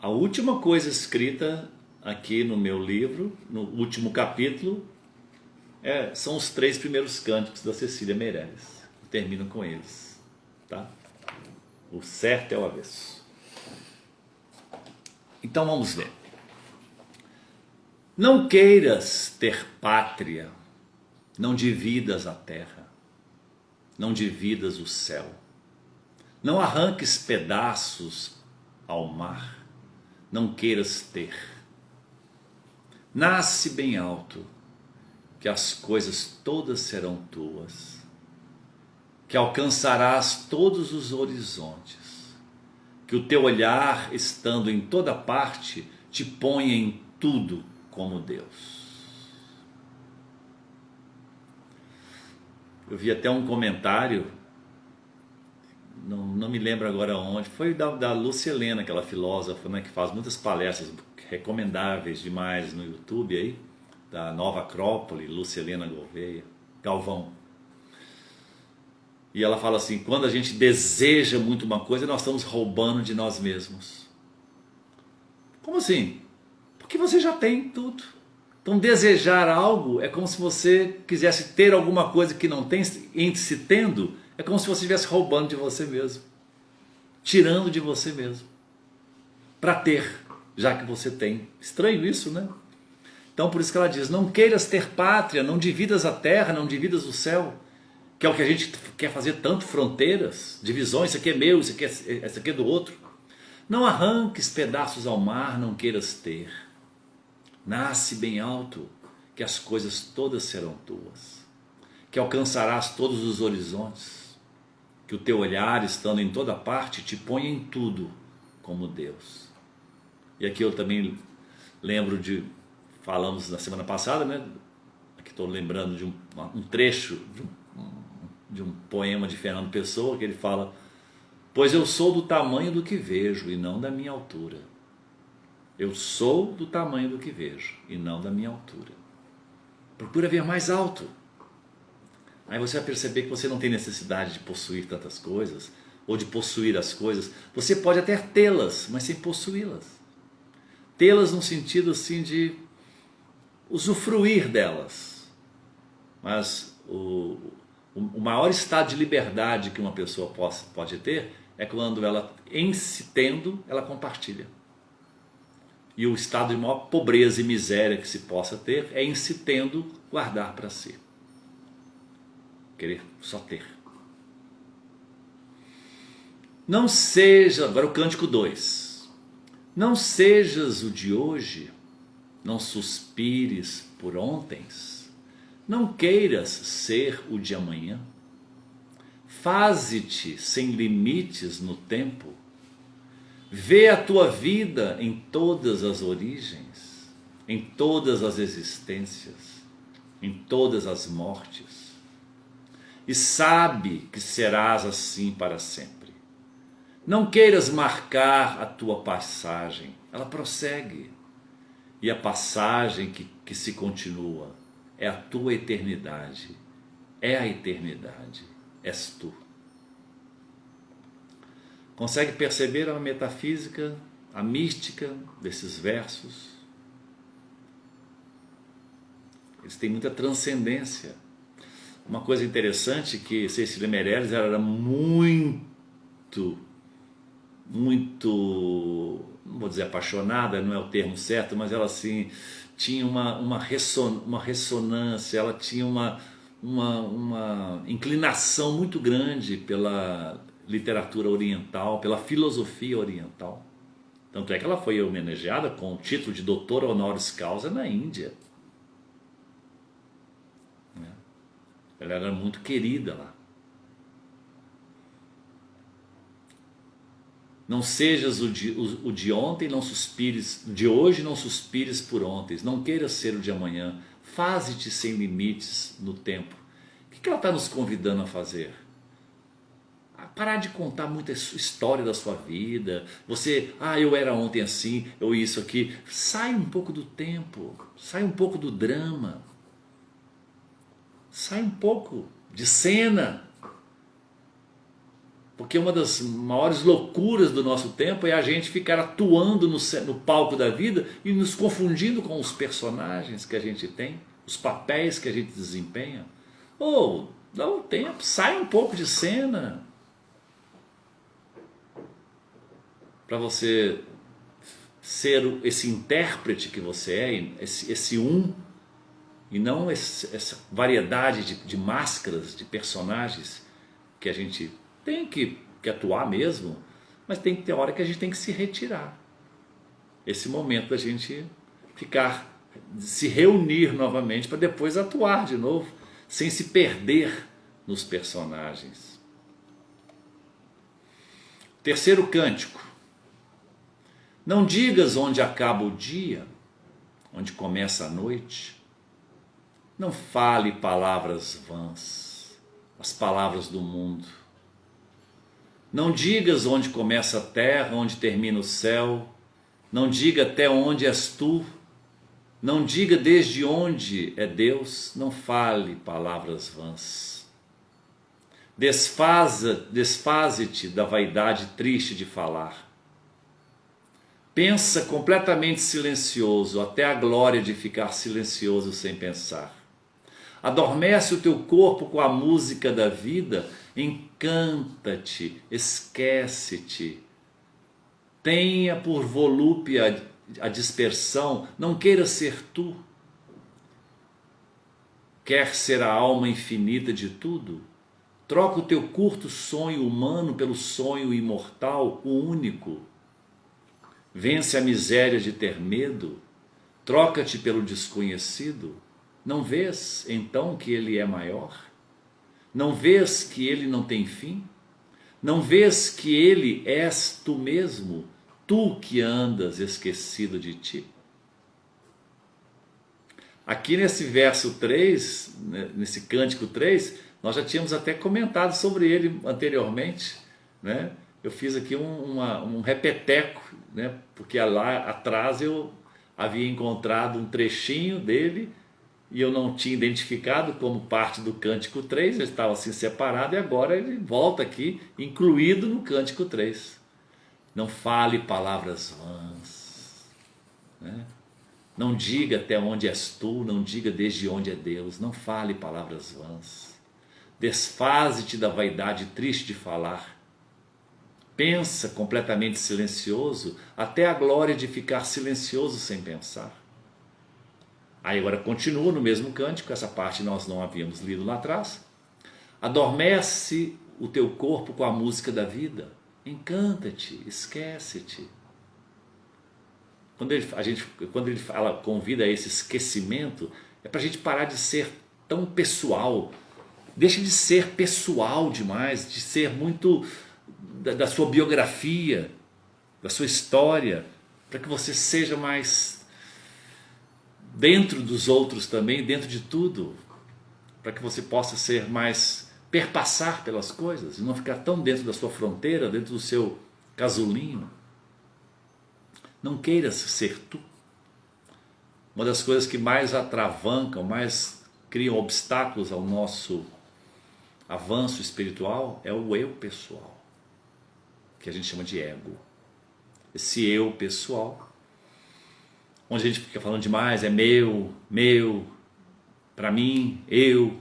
a última coisa escrita aqui no meu livro, no último capítulo, são os 3 primeiros cânticos da Cecília Meirelles. Termino com eles, tá? O certo é o avesso. Então vamos ver. Não queiras ter pátria, não dividas a terra, não dividas o céu, não arranques pedaços ao mar, não queiras ter. Nasce bem alto, que as coisas todas serão tuas, que alcançarás todos os horizontes, que o teu olhar, estando em toda parte, te ponha em tudo como Deus. Eu vi até um comentário, não me lembro agora onde, foi da Lúcia Helena, aquela filósofa, né, que faz muitas palestras recomendáveis demais no YouTube aí, da Nova Acrópole, Lúcia Helena Galvão. E ela fala assim, quando a gente deseja muito uma coisa, nós estamos roubando de nós mesmos. Como assim? Porque você já tem tudo. Então desejar algo é como se você quisesse ter alguma coisa que não tem, em se tendo, é como se você estivesse roubando de você mesmo, tirando de você mesmo, para ter, já que você tem. Estranho isso, né? Então por isso que ela diz, não queiras ter pátria, não dividas a terra, não dividas o céu, que é o que a gente quer fazer tanto, fronteiras, divisões, isso aqui é meu, isso aqui é do outro. Não arranques pedaços ao mar, não queiras ter. Nasce bem alto, que as coisas todas serão tuas, que alcançarás todos os horizontes, que o teu olhar, estando em toda parte, te ponha em tudo como Deus. E aqui eu também lembro falamos na semana passada, né? Aqui estou lembrando de um trecho de um poema de Fernando Pessoa, que ele fala: pois eu sou do tamanho do que vejo e não da minha altura. Eu sou do tamanho do que vejo e não da minha altura. Procura ver mais alto. Aí você vai perceber que você não tem necessidade de possuir tantas coisas, ou de possuir as coisas. Você pode até tê-las, mas sem possuí-las. Tê-las no sentido assim de usufruir delas. Mas o maior estado de liberdade que uma pessoa pode ter é quando ela, em se tendo, ela compartilha. E o estado de maior pobreza e miséria que se possa ter é em se tendo guardar para si. Querer só ter. Não seja, agora o cântico 2. Não sejas o de hoje, não suspires por ontens, não queiras ser o de amanhã. Faze-te sem limites no tempo. Vê a tua vida em todas as origens, em todas as existências, em todas as mortes. E sabe que serás assim para sempre. Não queiras marcar a tua passagem, ela prossegue. E a passagem que se continua é a tua eternidade, é a eternidade, és tu. Consegue perceber a metafísica, a mística desses versos? Eles têm muita transcendência. Uma coisa interessante que Cecília Meirelles era muito, não vou dizer apaixonada, não é o termo certo, mas ela assim tinha uma ressonância, ela tinha uma inclinação muito grande pela literatura oriental, pela filosofia oriental. Tanto é que ela foi homenageada com o título de doutora honoris causa na Índia. Ela era muito querida lá. Não sejas o de ontem, não suspires, de hoje não suspires por ontem, não queiras ser o de amanhã, faze-te sem limites no tempo. O que ela está nos convidando a fazer? A parar de contar muita história da sua vida, você, eu era ontem assim, eu isso aqui, sai um pouco do tempo, sai um pouco do drama, sai um pouco de cena. Porque uma das maiores loucuras do nosso tempo é a gente ficar atuando no palco da vida e nos confundindo com os personagens que a gente tem, os papéis que a gente desempenha. Dá um tempo, sai um pouco de cena. Para você ser esse intérprete que você é, esse e não essa variedade de máscaras, de personagens que a gente tem que atuar mesmo, mas tem que ter hora que a gente tem que se retirar. Esse momento da gente se reunir novamente para depois atuar de novo, sem se perder nos personagens. Terceiro cântico. Não digas onde acaba o dia, onde começa a noite. Não fale palavras vãs, as palavras do mundo. Não digas onde começa a terra, onde termina o céu. Não diga até onde és tu. Não diga desde onde é Deus. Não fale palavras vãs. Desfaze-te da vaidade triste de falar. Pensa completamente silencioso, até a glória de ficar silencioso sem pensar. Adormece o teu corpo com a música da vida, encanta-te, esquece-te. Tenha por volúpia a dispersão, não queira ser tu. Quer ser a alma infinita de tudo? Troca o teu curto sonho humano pelo sonho imortal, o único. Vence a miséria de ter medo, troca-te pelo desconhecido. Não vês então que ele é maior? Não vês que ele não tem fim? Não vês que ele és tu mesmo, tu que andas esquecido de ti? Aqui nesse verso 3, nesse cântico 3, nós já tínhamos até comentado sobre ele anteriormente, né? Eu fiz aqui um repeteco, né? Porque lá atrás eu havia encontrado um trechinho dele e eu não tinha identificado como parte do cântico 3, ele estava assim separado, e agora ele volta aqui, incluído no cântico 3. Não fale palavras vãs, né? Não diga até onde és tu, não diga desde onde é Deus, não fale palavras vãs. Desfaze-te da vaidade triste de falar. Pensa completamente silencioso, até a glória de ficar silencioso sem pensar. Aí agora continua no mesmo cântico, essa parte nós não havíamos lido lá atrás. Adormece o teu corpo com a música da vida, encanta-te, esquece-te. Quando ele fala, convida a esse esquecimento, é para a gente parar de ser tão pessoal. Deixa de ser pessoal demais, de ser muito da sua biografia, da sua história, para que você seja mais dentro dos outros também, dentro de tudo, para que você possa ser mais, perpassar pelas coisas, e não ficar tão dentro da sua fronteira, dentro do seu casulinho. Não queiras ser tu. Uma das coisas que mais atravancam, mais criam obstáculos ao nosso avanço espiritual é o eu pessoal, que a gente chama de ego. Esse eu pessoal, onde a gente fica falando demais, é meu, para mim, eu.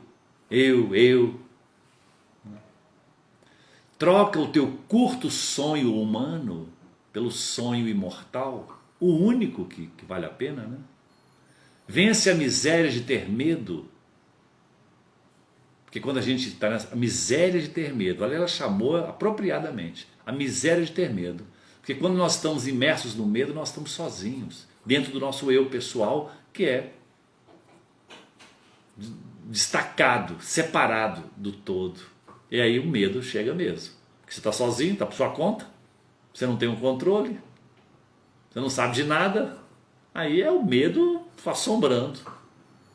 Troca o teu curto sonho humano pelo sonho imortal, o único que vale a pena, né? Vence a miséria de ter medo, porque quando a gente está nessa miséria de ter medo, ela chamou apropriadamente, a miséria de ter medo, porque quando nós estamos imersos no medo, nós estamos sozinhos, dentro do nosso eu pessoal, que é destacado, separado do todo, e aí o medo chega mesmo, porque você está sozinho, está por sua conta, você não tem um controle, você não sabe de nada, aí é o medo assombrando.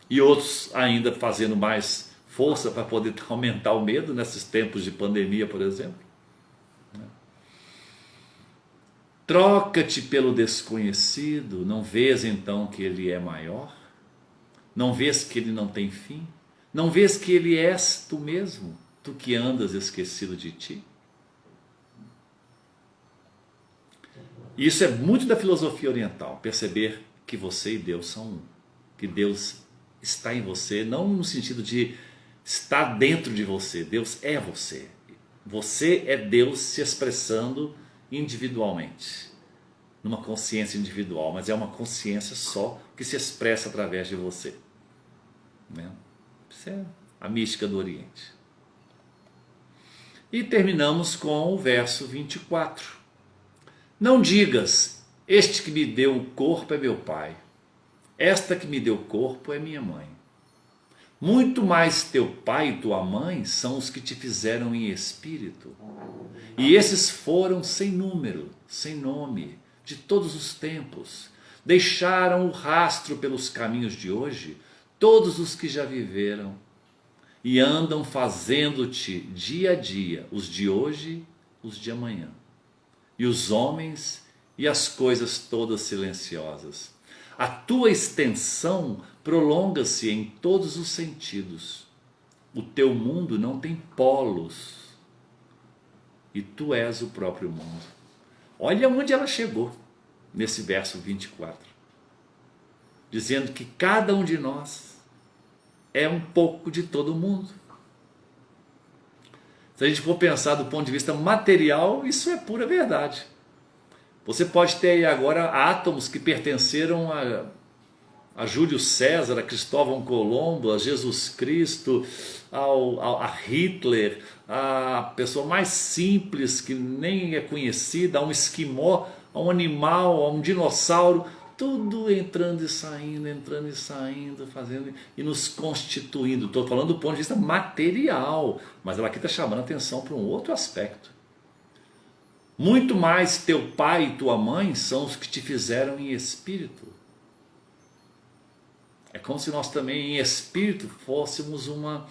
E outros ainda fazendo mais força para poder aumentar o medo nesses tempos de pandemia, por exemplo. Troca-te pelo desconhecido, não vês então que ele é maior? Não vês que ele não tem fim? Não vês que ele és tu mesmo, tu que andas esquecido de ti? Isso é muito da filosofia oriental, perceber que você e Deus são um, que Deus está em você, não no sentido de estar dentro de você, Deus é você. Você é Deus se expressando individualmente, numa consciência individual, mas é uma consciência só que se expressa através de você. Isso é a mística do Oriente. E terminamos com o verso 24. Não digas, este que me deu o corpo é meu pai, esta que me deu o corpo é minha mãe. Muito mais teu pai e tua mãe são os que te fizeram em espírito. E esses foram sem número, sem nome, de todos os tempos. Deixaram o rastro pelos caminhos de hoje, todos os que já viveram. E andam fazendo-te dia a dia, os de hoje, os de amanhã. E os homens e as coisas todas silenciosas. A tua extensão prolonga-se em todos os sentidos. O teu mundo não tem polos. E tu és o próprio mundo. Olha onde ela chegou. nesse verso 24, dizendo que cada um de nós é um pouco de todo mundo. Se a gente for pensar do ponto de vista material, isso é pura verdade. Você pode ter aí agora átomos que pertenceram a Júlio César, a Cristóvão Colombo, a Jesus Cristo, a Hitler, a pessoa mais simples que nem é conhecida, a um esquimó, a um animal, a um dinossauro, tudo entrando e saindo, fazendo e nos constituindo. Estou falando do ponto de vista material, mas ela aqui está chamando a atenção para um outro aspecto. Muito mais teu pai e tua mãe são os que te fizeram em espírito. É como se nós também em espírito fôssemos uma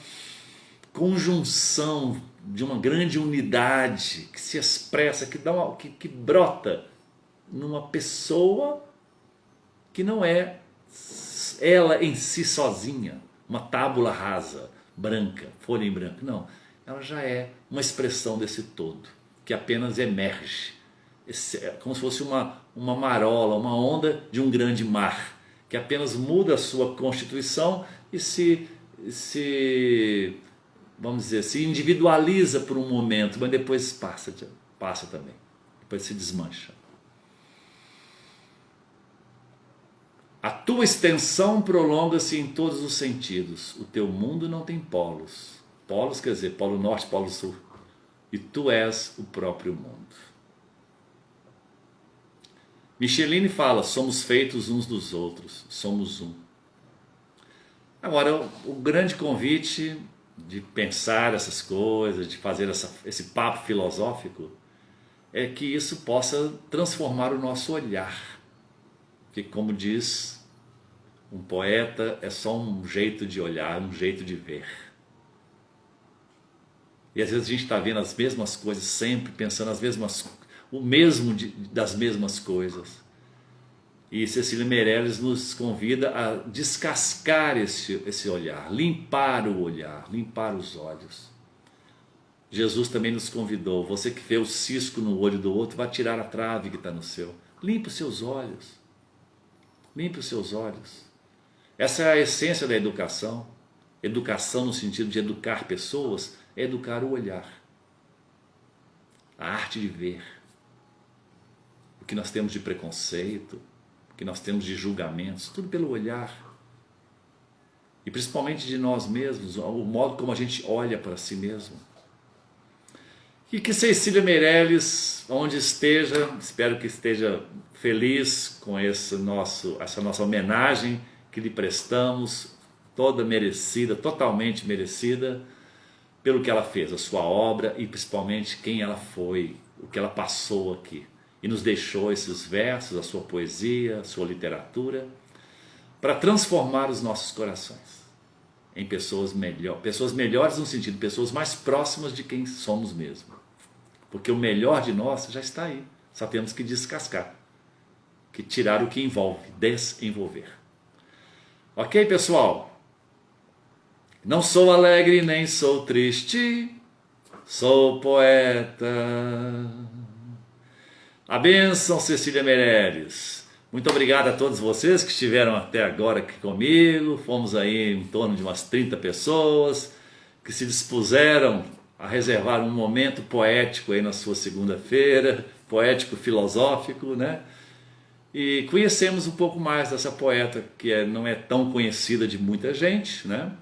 conjunção de uma grande unidade que se expressa, que brota numa pessoa que não é ela em si sozinha, uma tábula rasa, branca, folha em branco. Não, ela já é uma expressão desse todo, que apenas emerge. É como se fosse uma marola, uma onda de um grande mar, que apenas muda a sua constituição e vamos dizer, se individualiza por um momento, mas depois passa também, depois se desmancha. A tua extensão prolonga-se em todos os sentidos. O teu mundo não tem polos. Polos quer dizer polo norte, polo sul. E tu és o próprio mundo. Micheline fala, somos feitos uns dos outros, somos um. Agora, o grande convite de pensar essas coisas, de fazer esse papo filosófico, é que isso possa transformar o nosso olhar. Que, como diz um poeta, é só um jeito de olhar, um jeito de ver. E às vezes a gente está vendo as mesmas coisas sempre, pensando das mesmas coisas. E Cecília Meirelles nos convida a descascar esse olhar, limpar o olhar, limpar os olhos. Jesus também nos convidou, você que vê o cisco no olho do outro, vai tirar a trave que está no seu. Limpe os seus olhos. Limpe os seus olhos. Essa é a essência da educação. Educação no sentido de educar pessoas, é educar o olhar. A arte de ver. O que nós temos de preconceito, o que nós temos de julgamentos, tudo pelo olhar. E principalmente de nós mesmos, o modo como a gente olha para si mesmo. E que Cecília Meirelles, onde esteja, espero que esteja feliz com essa nossa homenagem que lhe prestamos, toda merecida, totalmente merecida, pelo que ela fez, a sua obra e principalmente quem ela foi, o que ela passou aqui. E nos deixou esses versos, a sua poesia, a sua literatura, para transformar os nossos corações em pessoas melhores no sentido, pessoas mais próximas de quem somos mesmo. Porque o melhor de nós já está aí, só temos que descascar, que tirar o que envolve, desenvolver. Ok, pessoal? Não sou alegre nem sou triste, sou poeta. A bênção, Cecília Meirelles. Muito obrigado a todos vocês que estiveram até agora aqui comigo. Fomos aí em torno de umas 30 pessoas que se dispuseram a reservar um momento poético aí na sua segunda-feira, poético filosófico, né? E conhecemos um pouco mais dessa poeta que não é tão conhecida de muita gente, né?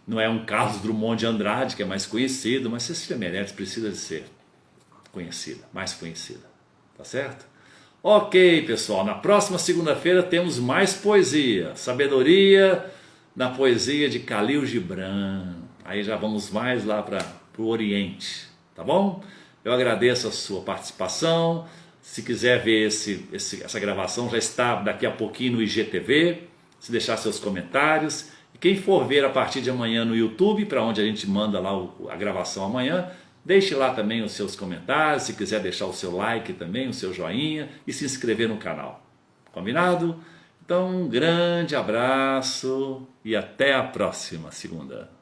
Não é um Carlos Drummond de Andrade que é mais conhecido, mas Cecília Meirelles precisa de ser conhecida, mais conhecida, tá certo? Ok, pessoal, na próxima segunda-feira temos mais poesia, sabedoria na poesia de Khalil Gibran. Aí já vamos mais lá para o Oriente, tá bom? Eu agradeço a sua participação. Se quiser ver essa gravação, já está daqui a pouquinho no IGTV, se deixar seus comentários. E quem for ver a partir de amanhã no YouTube, para onde a gente manda lá a gravação amanhã, deixe lá também os seus comentários, se quiser deixar o seu like também, o seu joinha e se inscrever no canal. Combinado? Então, um grande abraço e até a próxima segunda.